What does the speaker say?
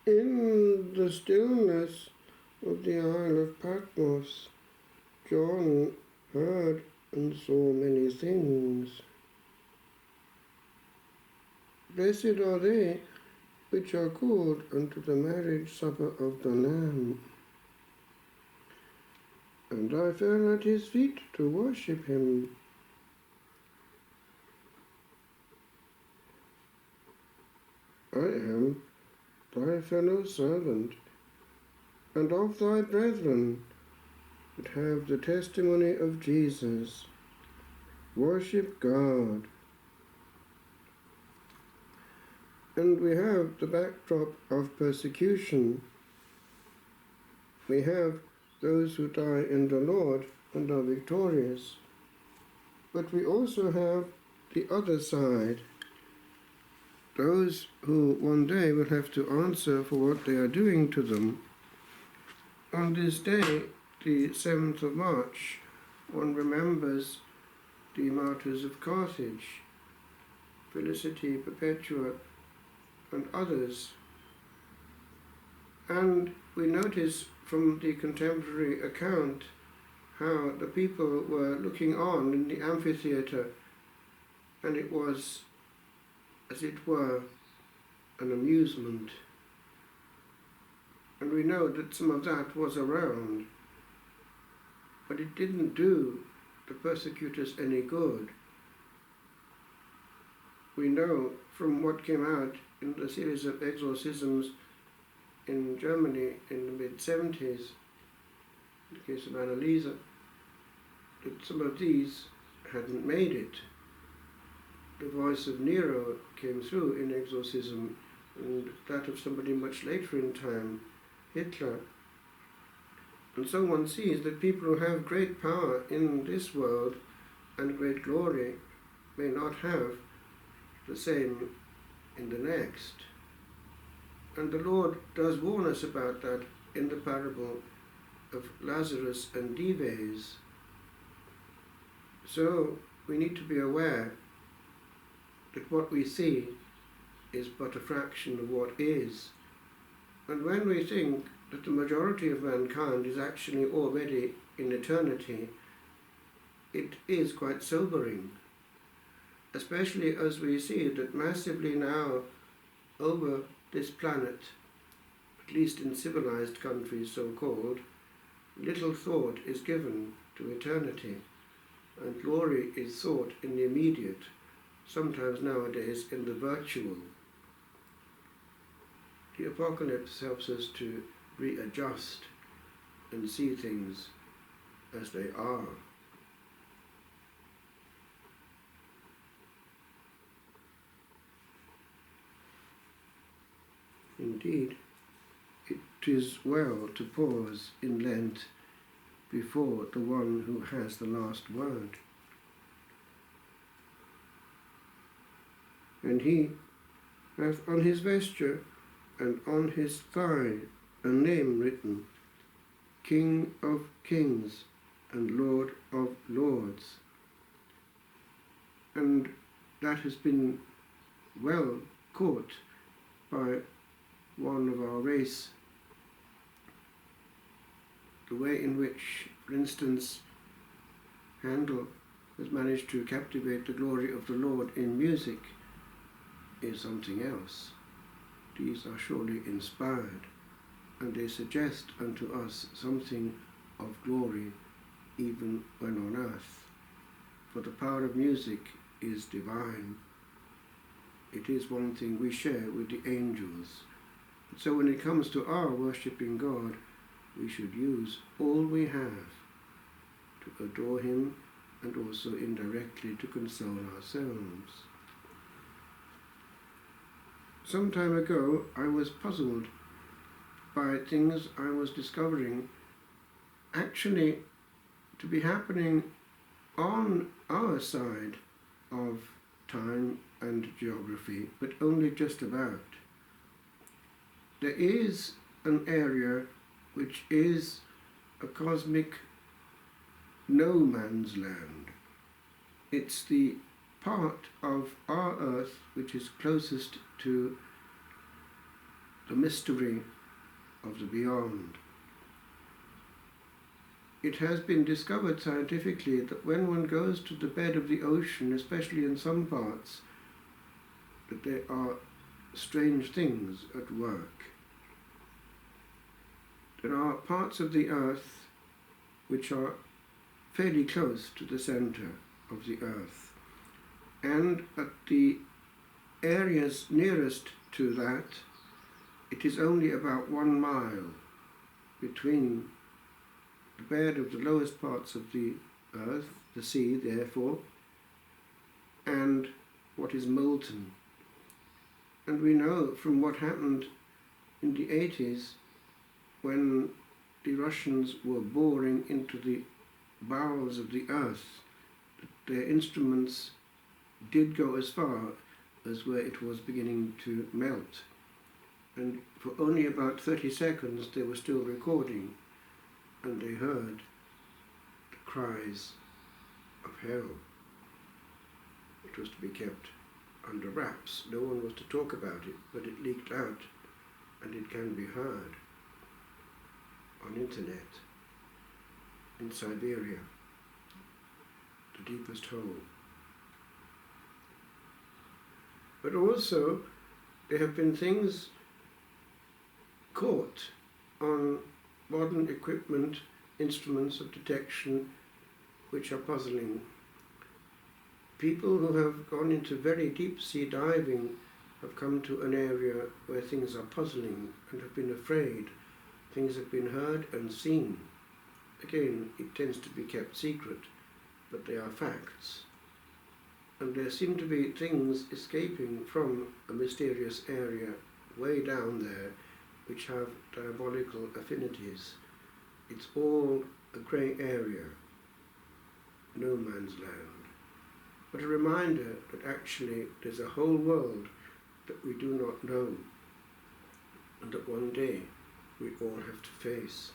In the stillness of the Isle of Patmos, John heard and saw many things. Blessed are they which are called unto the marriage supper of the Lamb. And I fell at his feet to worship him. I am thy fellow servant, and of thy brethren that have the testimony of Jesus. Worship God. And we have the backdrop of persecution. We have those who die in the Lord and are victorious. But we also have the other side, those who one day will have to answer for what they are doing to them. On this day, the 7th of March, one remembers the martyrs of Carthage, Felicity, Perpetua, and others. And we notice from the contemporary account how the people were looking on in the amphitheatre, and it was, as it were, an amusement. And we know that some of that was around, but it didn't do the persecutors any good. We know from what came out in the series of exorcisms in Germany in the mid-70s, in the case of Annalisa, that some of these hadn't made it. The voice of Nero came through in exorcism, and that of somebody much later in time, Hitler. And so one sees that people who have great power in this world and great glory may not have the same in the next. And the Lord does warn us about that in the parable of Lazarus and Dives. So we need to be aware that what we see is but a fraction of what is. And when we think that the majority of mankind is actually already in eternity, it is quite sobering, especially as we see that massively now over this planet, at least in civilized countries so-called, little thought is given to eternity, and glory is sought in the immediate, sometimes nowadays in the virtual. The apocalypse helps us to readjust and see things as they are. Indeed, it is well to pause in Lent before the one who has the last word. And he hath on his vesture and on his thigh a name written, King of Kings and Lord of Lords. And that has been well caught by one of our race, the way in which, for instance, Handel has managed to captivate the glory of the Lord in music is something else. These are surely inspired, and they suggest unto us something of glory even when on earth. For the power of music is divine. It is one thing we share with the angels. So when it comes to our worshipping God, we should use all we have to adore him and also indirectly to console ourselves. Some time ago I was puzzled by things I was discovering actually to be happening on our side of time and geography, but only just about. There is an area which is a cosmic no man's land. It's the part of our Earth which is closest to the mystery of the beyond. It has been discovered scientifically that when one goes to the bed of the ocean, especially in some parts, that there are strange things at work. There are parts of the earth which are fairly close to the center of the earth, and at the areas nearest to that, it is only about 1 mile between the bed of the lowest parts of the earth, the sea therefore, and what is molten. And we know from what happened in the 80s when the Russians were boring into the bowels of the earth, that their instruments did go as far as where it was beginning to melt. And for only about 30 seconds they were still recording, and they heard the cries of hell. It was to be kept under wraps. No one was to talk about it, but it leaked out, and it can be heard on internet in Siberia, the deepest hole. But also there have been things caught on modern equipment, instruments of detection, which are puzzling. People who have gone into very deep sea diving have come to an area where things are puzzling and have been afraid. Things have been heard and seen. Again, it tends to be kept secret, but they are facts. And there seem to be things escaping from a mysterious area way down there which have diabolical affinities. It's all a grey area, no man's land. But a reminder that actually there's a whole world that we do not know, and that one day we all have to face.